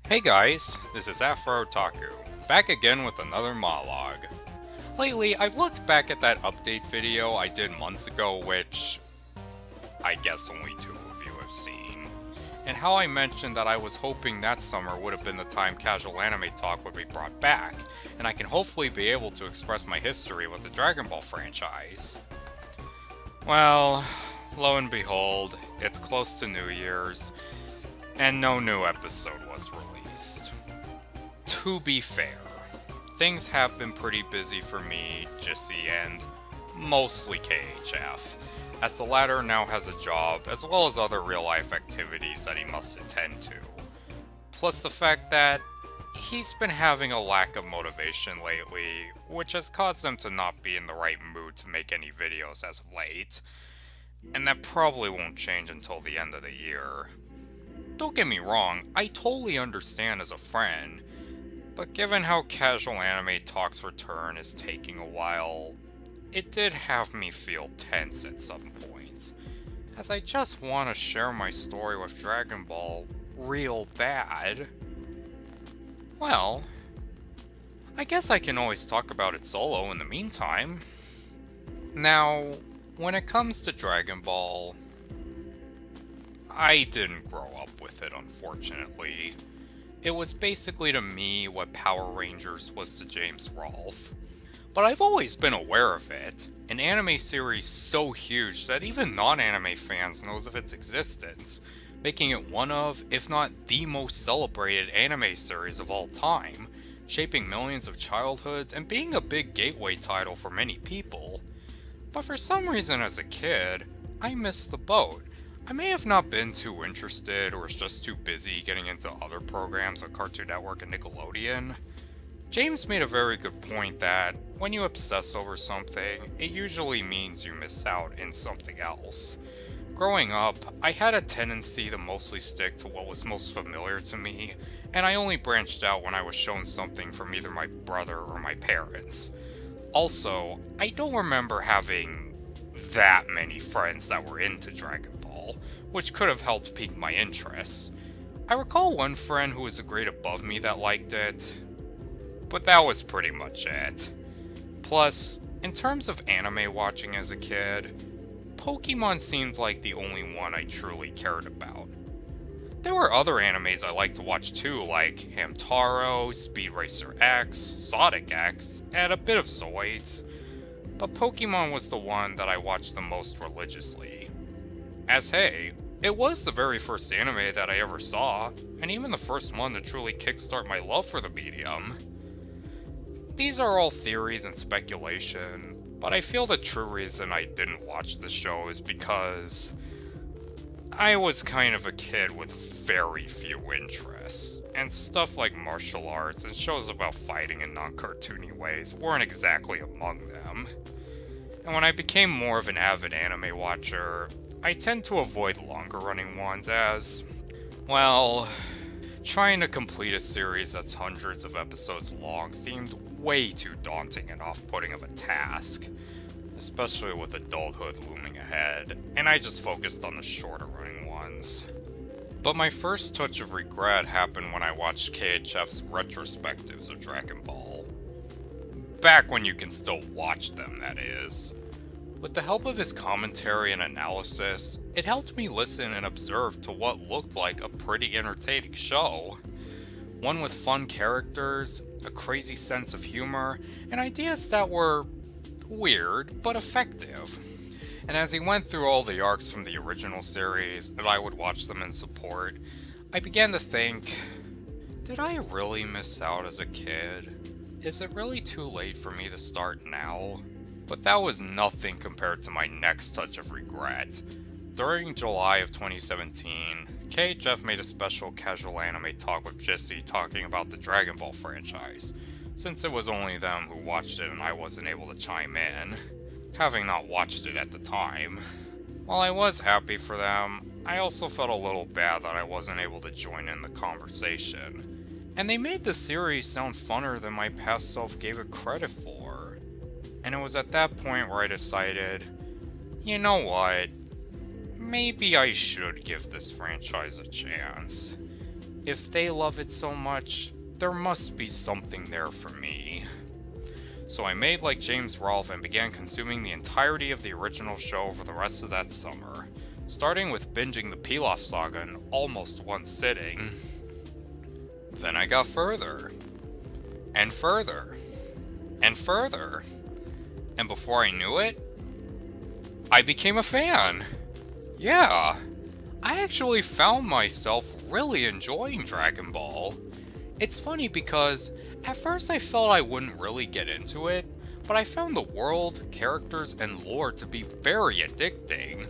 Hey guys, this is Afro, back again with another monologue. Lately, I've looked back at that update video I did months ago, which I guess only two of you have seen, and how I mentioned that I was hoping that summer would have been the time Casual Anime Talk would be brought back, and I can hopefully be able to express my history with the Dragon Ball franchise. Well, lo and behold, it's close to New Year's, and no new episode was released. To be fair, things have been pretty busy for me, Jissy, and mostly KHF, as the latter now has a job as well as other real life activities that he must attend to. Plus the fact that he's been having a lack of motivation lately, which has caused him to not be in the right mood to make any videos as of late, and that probably won't change until the end of the year. Don't get me wrong, I totally understand as a friend, but given how Casual Anime Talk's return is taking a while, it did have me feel tense at some points, as I just want to share my story with Dragon Ball real bad. Well, I guess I can always talk about it solo in the meantime. Now, when it comes to Dragon Ball, I didn't grow up with it, unfortunately. It was basically to me what Power Rangers was to James Rolfe. But I've always been aware of it, an anime series so huge that even non-anime fans knows of its existence, making it one of, if not the most celebrated anime series of all time, shaping millions of childhoods and being a big gateway title for many people. But for some reason as a kid, I missed the boat. I may have not been too interested or was just too busy getting into other programs on Cartoon Network and Nickelodeon. James made a very good point that when you obsess over something, it usually means you miss out in something else. Growing up, I had a tendency to mostly stick to what was most familiar to me, and I only branched out when I was shown something from either my brother or my parents. Also, I don't remember having that many friends that were into Dragon Ball, which could have helped pique my interest. I recall one friend who was a grade above me that liked it, but that was pretty much it. Plus, in terms of anime watching as a kid, Pokemon seemed like the only one I truly cared about. There were other animes I liked to watch too, like Hamtaro, Speed Racer X, Sonic X, and a bit of Zoids, but Pokemon was the one that I watched the most religiously. As hey, it was the very first anime that I ever saw, and even the first one to truly kickstart my love for the medium. These are all theories and speculation, but I feel the true reason I didn't watch the show is because I was kind of a kid with very few interests, and stuff like martial arts and shows about fighting in non-cartoony ways weren't exactly among them. And when I became more of an avid anime watcher, I tend to avoid longer running ones as, well, trying to complete a series that's hundreds of episodes long seemed way too daunting and off-putting of a task, especially with adulthood looming ahead, and I just focused on the shorter running ones. But my first touch of regret happened when I watched KHF's retrospectives of Dragon Ball. Back when you can still watch them, that is. With the help of his commentary and analysis, it helped me listen and observe to what looked like a pretty entertaining show. One with fun characters, a crazy sense of humor, and ideas that were weird but effective. And as he went through all the arcs from the original series, and I would watch them in support, I began to think, did I really miss out as a kid? Is it really too late for me to start now? But that was nothing compared to my next touch of regret. During July of 2017, KHF made a special Casual Anime Talk with Jissy talking about the Dragon Ball franchise, since it was only them who watched it and I wasn't able to chime in, having not watched it at the time. While I was happy for them, I also felt a little bad that I wasn't able to join in the conversation. And they made the series sound funner than my past self gave it credit for. And it was at that point where I decided, you know what, maybe I should give this franchise a chance. if they love it so much, there must be something there for me. So I made like James Rolfe and began consuming the entirety of the original show for the rest of that summer, starting with binging the Pilaf saga in almost one sitting. Then I got further, and further, and further, and before I knew it, I became a fan. Yeah, I actually found myself really enjoying Dragon Ball. It's funny because at first I felt I wouldn't really get into it, but I found the world, characters, and lore to be very addicting.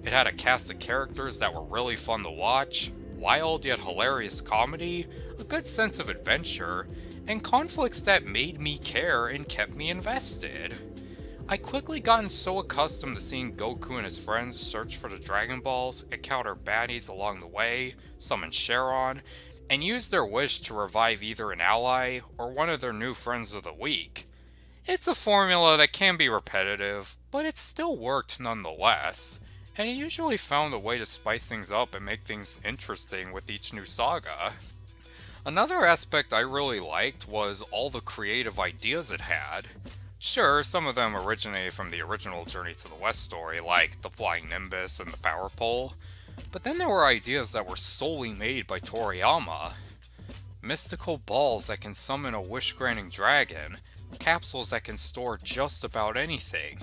It had a cast of characters that were really fun to watch, wild yet hilarious comedy, a good sense of adventure, and conflicts that made me care and kept me invested. I quickly gotten so accustomed to seeing Goku and his friends search for the Dragon Balls, encounter baddies along the way, summon Sharon, and use their wish to revive either an ally or one of their new friends of the week. It's a formula that can be repetitive, but it still worked nonetheless, and it usually found a way to spice things up and make things interesting with each new saga. Another aspect I really liked was all the creative ideas it had. Sure, some of them originated from the original Journey to the West story, like the Flying Nimbus and the Power Pole, but then there were ideas that were solely made by Toriyama. Mystical balls that can summon a wish-granting dragon, capsules that can store just about anything,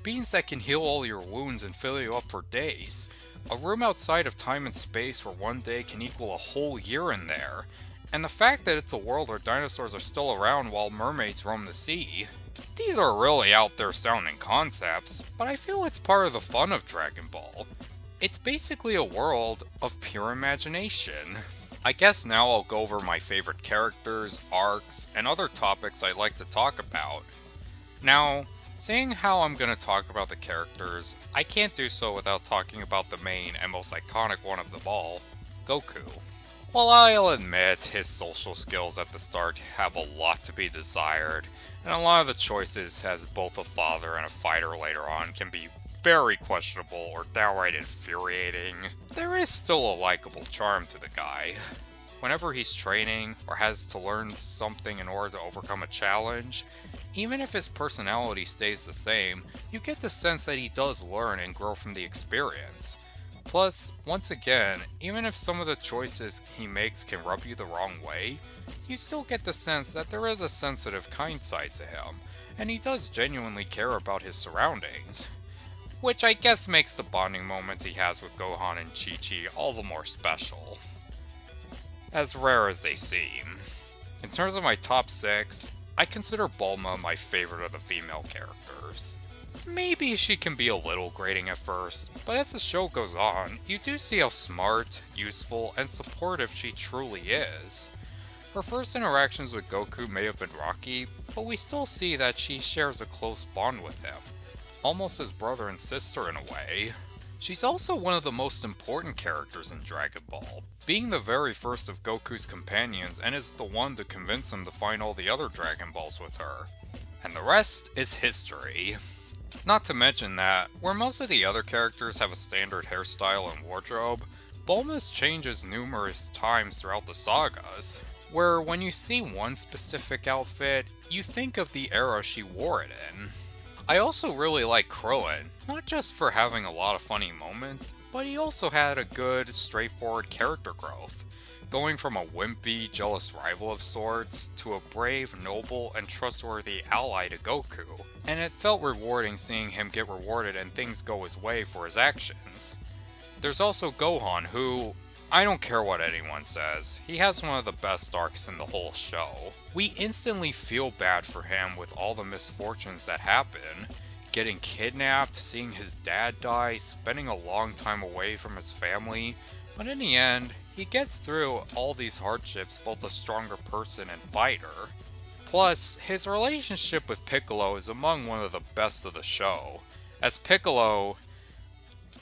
beans that can heal all your wounds and fill you up for days, a room outside of time and space where one day can equal a whole year in there, and the fact that it's a world where dinosaurs are still around while mermaids roam the sea. These are really out there sounding concepts, but I feel it's part of the fun of Dragon Ball. It's basically a world of pure imagination. I guess now I'll go over my favorite characters, arcs, and other topics I'd like to talk about. Now, seeing how I'm going to talk about the characters, I can't do so without talking about the main and most iconic one of them all, Goku. While I'll admit his social skills at the start have a lot to be desired, and a lot of the choices as both a father and a fighter later on can be very questionable or downright infuriating, there is still a likable charm to the guy. Whenever he's training or has to learn something in order to overcome a challenge, even if his personality stays the same, you get the sense that he does learn and grow from the experience. Plus, once again, even if some of the choices he makes can rub you the wrong way, you still get the sense that there is a sensitive, kind side to him, and he does genuinely care about his surroundings. Which I guess makes the bonding moments he has with Gohan and Chi-Chi all the more special. As rare as they seem. In terms of my top 6, I consider Bulma my favorite of the female characters. Maybe she can be a little grating at first, but as the show goes on, you do see how smart, useful, and supportive she truly is. Her first interactions with Goku may have been rocky, but we still see that she shares a close bond with him, almost as brother and sister in a way. She's also one of the most important characters in Dragon Ball, being the very first of Goku's companions and is the one to convince him to find all the other Dragon Balls with her. And the rest is history. Not to mention that, where most of the other characters have a standard hairstyle and wardrobe, Bulma's changes numerous times throughout the sagas, where when you see one specific outfit, you think of the era she wore it in. I also really like Krillin, not just for having a lot of funny moments, but he also had a good, straightforward character growth, going from a wimpy, jealous rival of sorts, to a brave, noble, and trustworthy ally to Goku, and it felt rewarding seeing him get rewarded and things go his way for his actions. There's also Gohan, who, I don't care what anyone says, he has one of the best arcs in the whole show. We instantly feel bad for him with all the misfortunes that happen. Getting kidnapped, seeing his dad die, spending a long time away from his family, but in the end, he gets through all these hardships both a stronger person and fighter. Plus, his relationship with Piccolo is among one of the best of the show, as Piccolo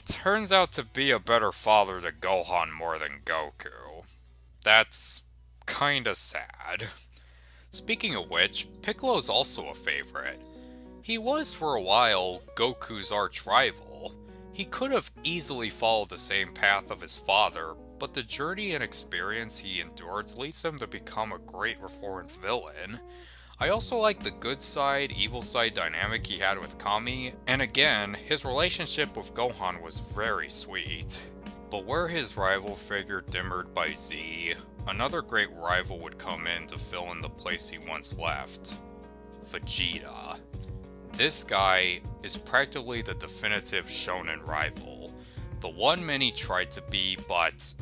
turns out to be a better father to Gohan more than Goku. That's kinda sad. Speaking of which, Piccolo's also a favorite. He was for a while Goku's arch rival. He could have easily followed the same path of his father, but the journey and experience he endures leads him to become a great reformed villain. I also like the good side, evil side dynamic he had with Kami, and again, his relationship with Gohan was very sweet. But where his rival figure dimmered by Z, another great rival would come in to fill in the place he once left: Vegeta. This guy is practically the definitive shonen rival, the one many tried to be, but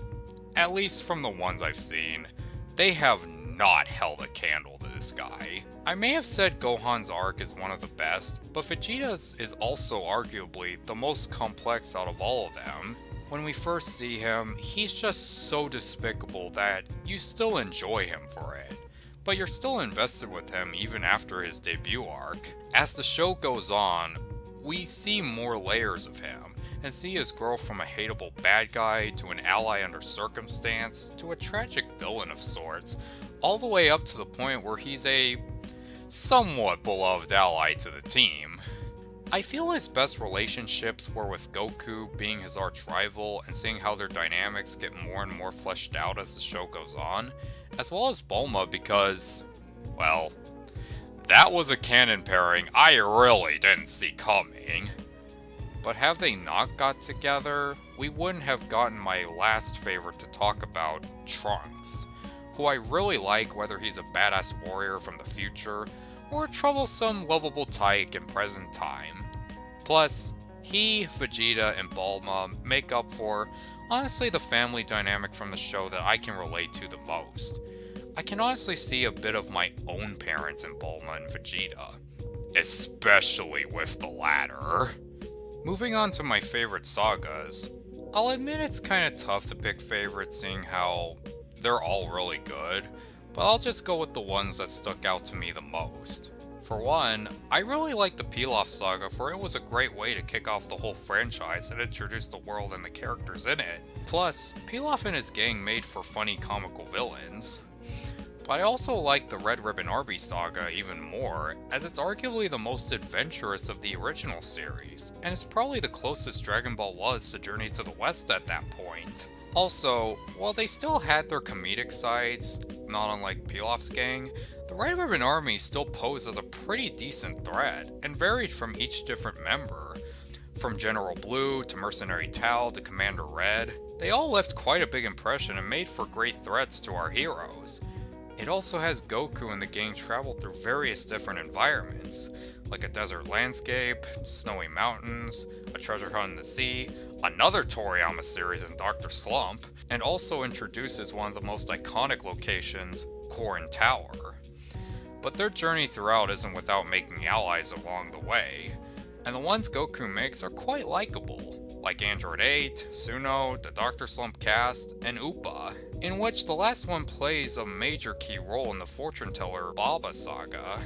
at least from the ones I've seen, they have not held a candle to this guy. I may have said Gohan's arc is one of the best, but Vegeta's is also arguably the most complex out of all of them. When we first see him, he's just so despicable that you still enjoy him for it, but you're still invested with him even after his debut arc. As the show goes on, we see more layers of him, and see his growth from a hateable bad guy to an ally under circumstance to a tragic villain of sorts, all the way up to the point where he's a somewhat beloved ally to the team. I feel his best relationships were with Goku being his arch rival and seeing how their dynamics get more and more fleshed out as the show goes on, as well as Bulma because, well, that was a canon pairing I really didn't see coming. But have they not got together, we wouldn't have gotten my last favorite to talk about, Trunks, who I really like whether he's a badass warrior from the future or a troublesome, lovable tyke in present time. Plus, he, Vegeta, and Bulma make up for, honestly, the family dynamic from the show that I can relate to the most. I can honestly see a bit of my own parents in Bulma and Vegeta, especially with the latter. Moving on to my favorite sagas, I'll admit it's kinda tough to pick favorites seeing how they're all really good, but I'll just go with the ones that stuck out to me the most. For one, I really like the Pilaf saga, for it was a great way to kick off the whole franchise and introduce the world and the characters in it. Plus, Pilaf and his gang made for funny comical villains. But I also like the Red Ribbon Army saga even more, as it's arguably the most adventurous of the original series, and it's probably the closest Dragon Ball was to Journey to the West at that point. Also, while they still had their comedic sides, not unlike Pilaf's gang, the Red Ribbon Army still posed as a pretty decent threat, and varied from each different member. From General Blue to Mercenary Tao to Commander Red, they all left quite a big impression and made for great threats to our heroes. It also has Goku and the gang travel through various different environments, like a desert landscape, snowy mountains, a treasure hunt in the sea, another Toriyama series in Dr. Slump, and also introduces one of the most iconic locations, Korin Tower. But their journey throughout isn't without making allies along the way, and the ones Goku makes are quite likable, like Android 8, Suno, the Dr. Slump cast, and Upa, in which the last one plays a major key role in the fortune teller Baba saga,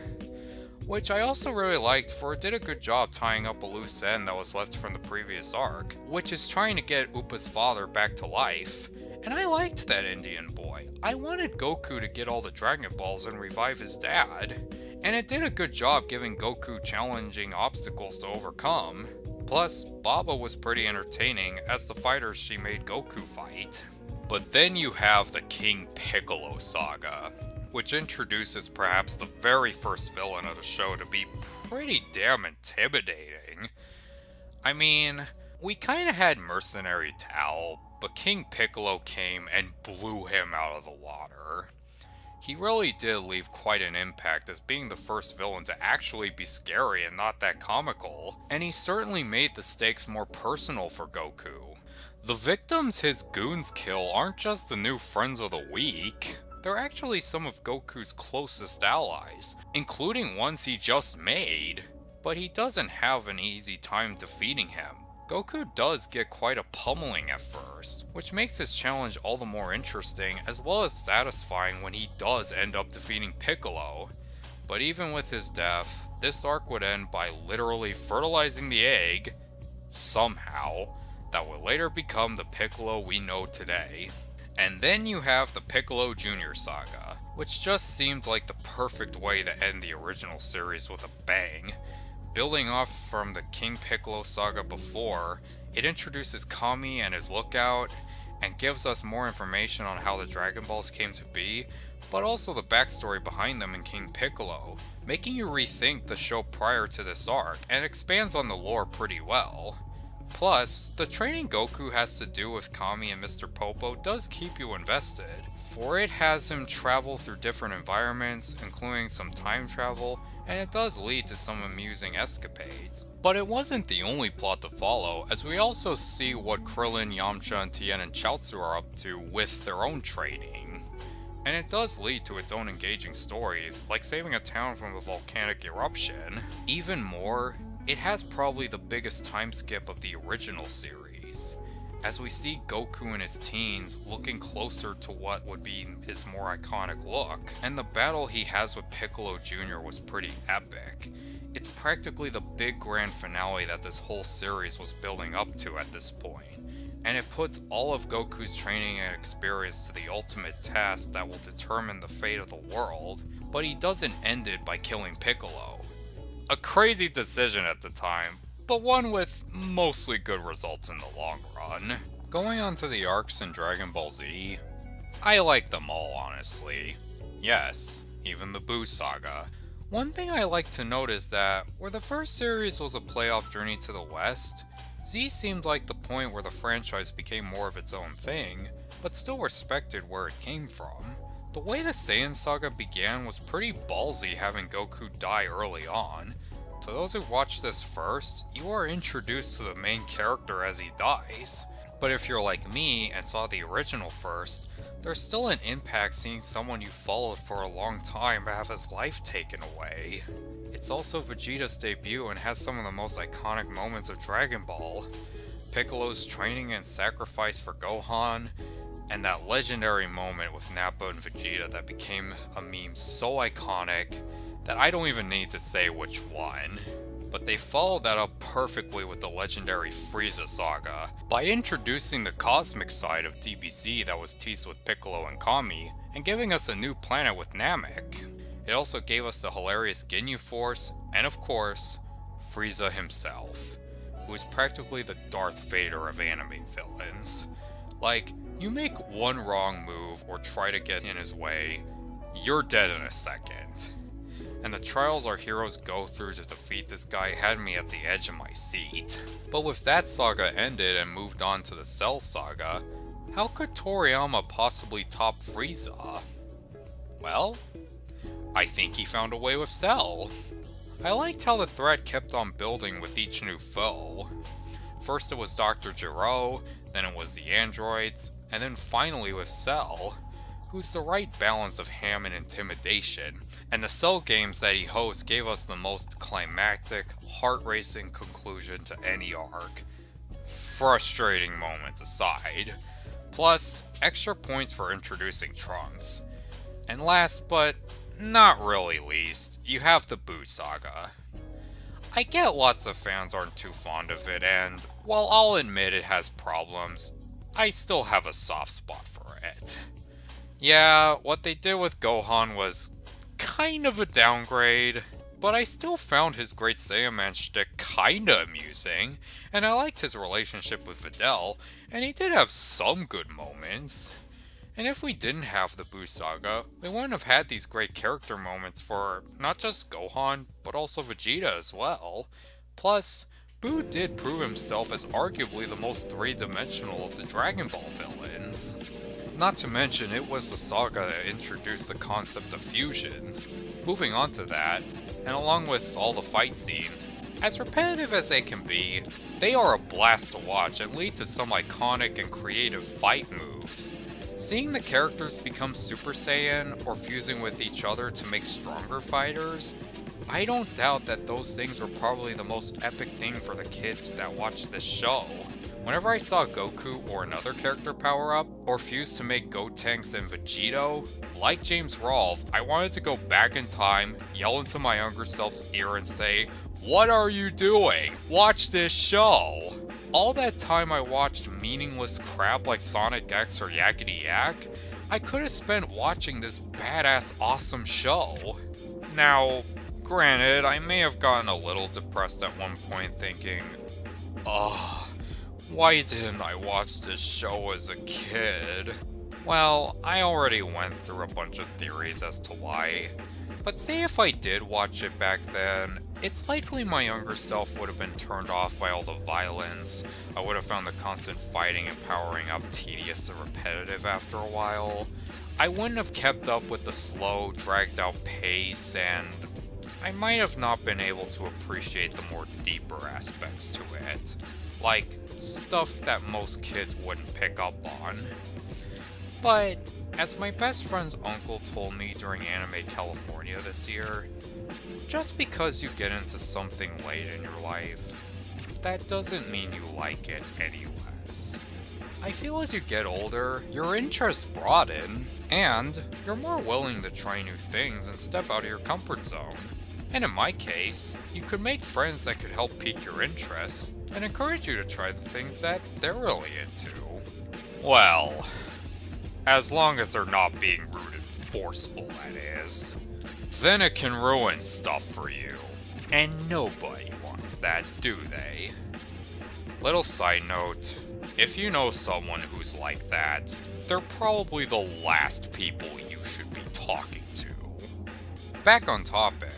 which I also really liked, for it did a good job tying up a loose end that was left from the previous arc, which is trying to get Upa's father back to life. And I liked that Indian boy. I wanted Goku to get all the Dragon Balls and revive his dad, and it did a good job giving Goku challenging obstacles to overcome. Plus, Baba was pretty entertaining as the fighters she made Goku fight. But then you have the King Piccolo saga, which introduces perhaps the very first villain of the show to be pretty damn intimidating. I mean, we kinda had Mercenary Tao, but King Piccolo came and blew him out of the water. He really did leave quite an impact as being the first villain to actually be scary and not that comical, and he certainly made the stakes more personal for Goku. The victims his goons kill aren't just the new friends of the week, they're actually some of Goku's closest allies, including ones he just made. But he doesn't have an easy time defeating him. Goku does get quite a pummeling at first, which makes his challenge all the more interesting as well as satisfying when he does end up defeating Piccolo. But even with his death, this arc would end by literally fertilizing the egg, somehow, that would later become the Piccolo we know today. And then you have the Piccolo Jr. saga, which just seemed like the perfect way to end the original series with a bang. Building off from the King Piccolo saga before, it introduces Kami and his lookout, and gives us more information on how the Dragon Balls came to be, but also the backstory behind them in King Piccolo, making you rethink the show prior to this arc, and expands on the lore pretty well. Plus, the training Goku has to do with Kami and Mr. Popo does keep you invested, for it has him travel through different environments, including some time travel, and it does lead to some amusing escapades. But it wasn't the only plot to follow, as we also see what Krillin, Yamcha, and Tien and Chaozu are up to with their own training. And it does lead to its own engaging stories, like saving a town from a volcanic eruption. Even more, it has probably the biggest time skip of the original series, as we see Goku in his teens looking closer to what would be his more iconic look, and the battle he has with Piccolo Jr. was pretty epic. It's practically the big grand finale that this whole series was building up to at this point, and it puts all of Goku's training and experience to the ultimate task that will determine the fate of the world, but he doesn't end it by killing Piccolo. A crazy decision at the time, but one with mostly good results in the long run. Going on to the arcs in Dragon Ball Z, I like them all honestly. Yes, even the Buu saga. One thing I like to note is that, where the first series was a playoff journey to the West, Z seemed like the point where the franchise became more of its own thing, but still respected where it came from. The way the Saiyan saga began was pretty ballsy, having Goku die early on. To those who watched this first, you are introduced to the main character as he dies. But if you're like me and saw the original first, there's still an impact seeing someone you followed for a long time have his life taken away. It's also Vegeta's debut and has some of the most iconic moments of Dragon Ball. Piccolo's training and sacrifice for Gohan, and that legendary moment with Nappa and Vegeta that became a meme so iconic that I don't even need to say which one. But they followed that up perfectly with the legendary Frieza saga, by introducing the cosmic side of DBZ that was teased with Piccolo and Kami, and giving us a new planet with Namek. It also gave us the hilarious Ginyu Force, and of course, Frieza himself, who is practically the Darth Vader of anime villains. Like, you make one wrong move or try to get in his way, you're dead in a second. And the trials our heroes go through to defeat this guy had me at the edge of my seat. But with that saga ended and moved on to the Cell saga, how could Toriyama possibly top Frieza? Well, I think he found a way with Cell. I liked how the threat kept on building with each new foe. First it was Dr. Gero, then it was the androids, and then finally with Cell, who's the right balance of ham and intimidation, and the Cell games that he hosts gave us the most climactic, heart-racing conclusion to any arc. Frustrating moments aside. Plus, extra points for introducing Trunks. And last but not really least, you have the Buu saga. I get lots of fans aren't too fond of it, and while I'll admit it has problems, I still have a soft spot for it. Yeah, what they did with Gohan was kind of a downgrade, but I still found his Great Saiyaman shtick kinda amusing, and I liked his relationship with Videl, and he did have some good moments. And if we didn't have the Buu saga, we wouldn't have had these great character moments for not just Gohan, but also Vegeta as well. Plus, Buu did prove himself as arguably the most three-dimensional of the Dragon Ball villains. Not to mention, it was the saga that introduced the concept of fusions. Moving on to that, and along with all the fight scenes, as repetitive as they can be, they are a blast to watch and lead to some iconic and creative fight moves. Seeing the characters become Super Saiyan or fusing with each other to make stronger fighters, I don't doubt that those things were probably the most epic thing for the kids that watched this show. Whenever I saw Goku or another character power up, or fuse to make Gotenks and Vegito, like James Rolfe, I wanted to go back in time, yell into my younger self's ear and say, "What are you doing? Watch this show!" All that time I watched meaningless crap like Sonic X or Yakety Yak, I could have spent watching this badass awesome show. Now, granted, I may have gotten a little depressed at one point thinking, Why didn't I watch this show as a kid? Well, I already went through a bunch of theories as to why, but say if I did watch it back then, it's likely my younger self would have been turned off by all the violence. I would have found the constant fighting and powering up tedious and repetitive after a while. I wouldn't have kept up with the slow, dragged out pace, and I might have not been able to appreciate the more deeper aspects to it, like stuff that most kids wouldn't pick up on. But, as my best friend's uncle told me during Anime California this year, just because you get into something late in your life, that doesn't mean you like it any less. I feel as you get older, your interests broaden, and you're more willing to try new things and step out of your comfort zone. And in my case, you could make friends that could help pique your interests and encourage you to try the things that they're really into. Well, as long as they're not being rude and forceful, that is. Then it can ruin stuff for you. And nobody wants that, do they? Little side note, if you know someone who's like that, they're probably the last people you should be talking to. Back on topic,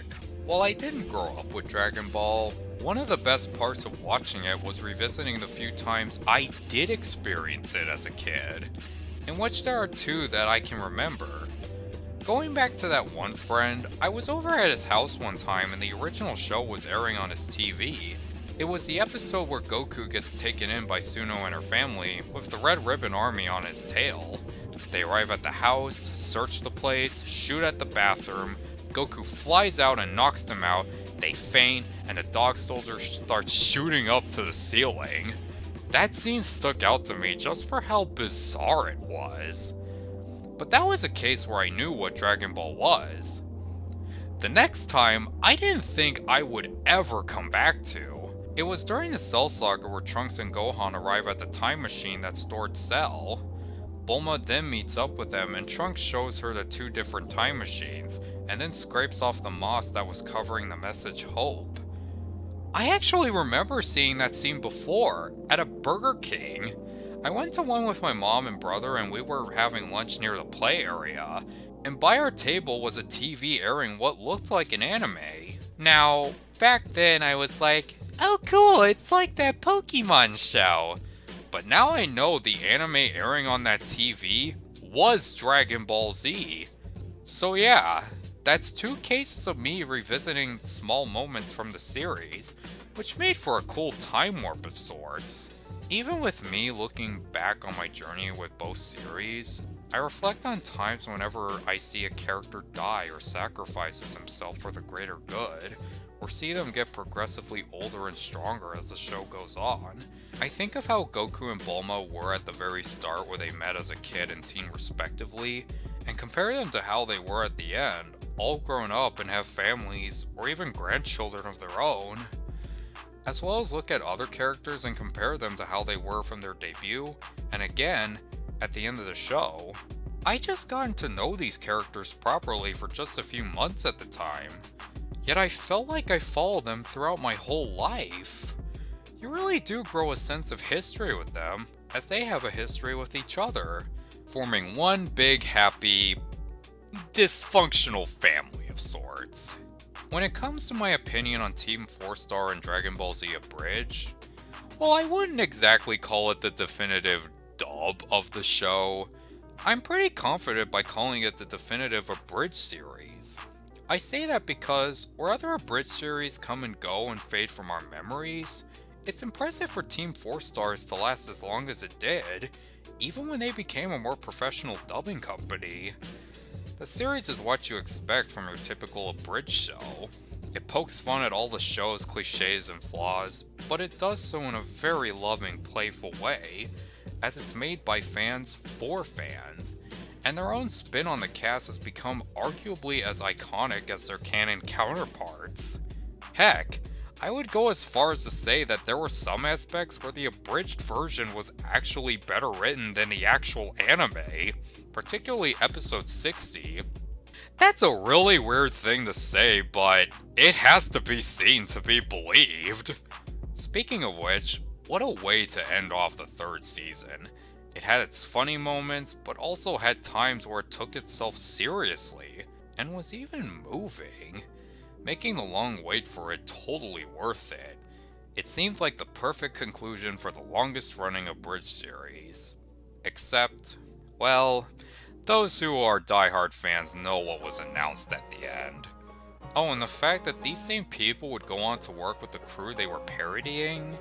while I didn't grow up with Dragon Ball, one of the best parts of watching it was revisiting the few times I did experience it as a kid, in which there are two that I can remember. Going back to that one friend, I was over at his house one time and the original show was airing on his TV. It was the episode where Goku gets taken in by Suno and her family, with the Red Ribbon Army on his tail. They arrive at the house, search the place, shoot at the bathroom, Goku flies out and knocks them out, they faint, and a dog soldier starts shooting up to the ceiling. That scene stuck out to me just for how bizarre it was. But that was a case where I knew what Dragon Ball was. The next time, I didn't think I would ever come back to. It was during the Cell Saga where Trunks and Gohan arrive at the time machine that stored Cell. Bulma then meets up with them and Trunks shows her the two different time machines, and then scrapes off the moss that was covering the message Hope. I actually remember seeing that scene before, at a Burger King. I went to one with my mom and brother and we were having lunch near the play area, and by our table was a TV airing what looked like an anime. Now, back then I was like, oh cool, it's like that Pokemon show. But now I know the anime airing on that TV was Dragon Ball Z. So yeah, that's two cases of me revisiting small moments from the series, which made for a cool time warp of sorts. Even with me looking back on my journey with both series, I reflect on times whenever I see a character die or sacrifices himself for the greater good, or see them get progressively older and stronger as the show goes on. I think of how Goku and Bulma were at the very start where they met as a kid and teen respectively, and compare them to how they were at the end, all grown up and have families, or even grandchildren of their own. As well as look at other characters and compare them to how they were from their debut, and again, at the end of the show. I just gotten to know these characters properly for just a few months at the time, yet I felt like I followed them throughout my whole life. You really do grow a sense of history with them, as they have a history with each other, forming one big happy, dysfunctional family of sorts. When it comes to my opinion on Team 4-Star and Dragon Ball Z Abridged, well, I wouldn't exactly call it the definitive dub of the show. I'm pretty confident by calling it the definitive Abridged series. I say that because where other Abridged series come and go and fade from our memories, it's impressive for Team 4-Stars to last as long as it did, even when they became a more professional dubbing company. The series is what you expect from your typical Abridged show. It pokes fun at all the show's cliches and flaws, but it does so in a very loving, playful way, as it's made by fans for fans, and their own spin on the cast has become arguably as iconic as their canon counterparts. Heck, I would go as far as to say that there were some aspects where the abridged version was actually better written than the actual anime, particularly episode 60. That's a really weird thing to say, but it has to be seen to be believed. Speaking of which, What a way to end off the third season. It had its funny moments, but also had times where it took itself seriously, and was even moving, making the long wait for it totally worth it. It seemed like the perfect conclusion for the longest running abridged series. Except, well, those who are diehard fans know what was announced at the end. Oh, and the fact that these same people would go on to work with the crew they were parodying?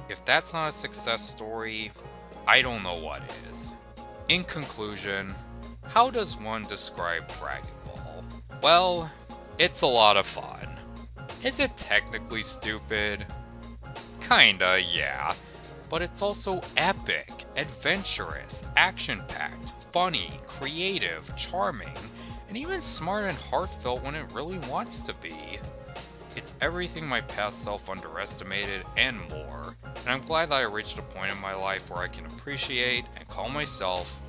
If that's not a success story, I don't know what is. In conclusion, how does one describe Dragon Ball? Well, it's a lot of fun. Is it technically stupid? Kinda, yeah. But it's also epic, adventurous, action-packed, funny, creative, charming, and even smart and heartfelt when it really wants to be. It's everything my past self underestimated and more, and I'm glad that I reached a point in my life where I can appreciate and call myself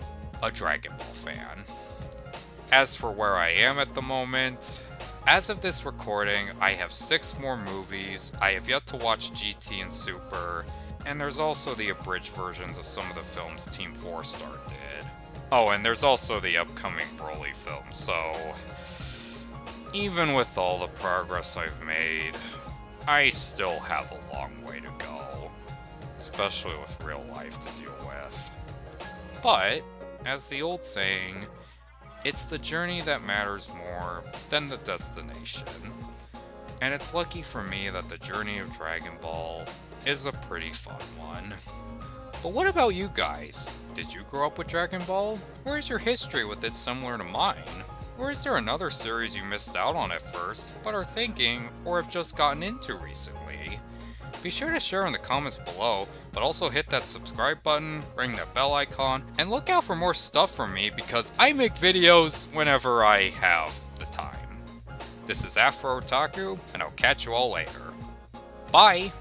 a Dragon Ball fan. As for where I am at the moment, as of this recording, I have 6 more movies, I have yet to watch GT and Super, and there's also the abridged versions of some of the films Team 4 Star did. Oh, and there's also the upcoming Broly film, so even with all the progress I've made, I still have a long way to go, especially with real life to deal with. But, as the old saying, it's the journey that matters more than the destination. And it's lucky for me that the journey of Dragon Ball is a pretty fun one. But what about you guys? Did you grow up with Dragon Ball? Or is your history with it similar to mine? Or is there another series you missed out on at first, but are thinking or have just gotten into recently? Be sure to share in the comments below, but also hit that subscribe button, ring that bell icon, and look out for more stuff from me because I make videos whenever I have the time. This is Afro Otaku, and I'll catch you all later. Bye!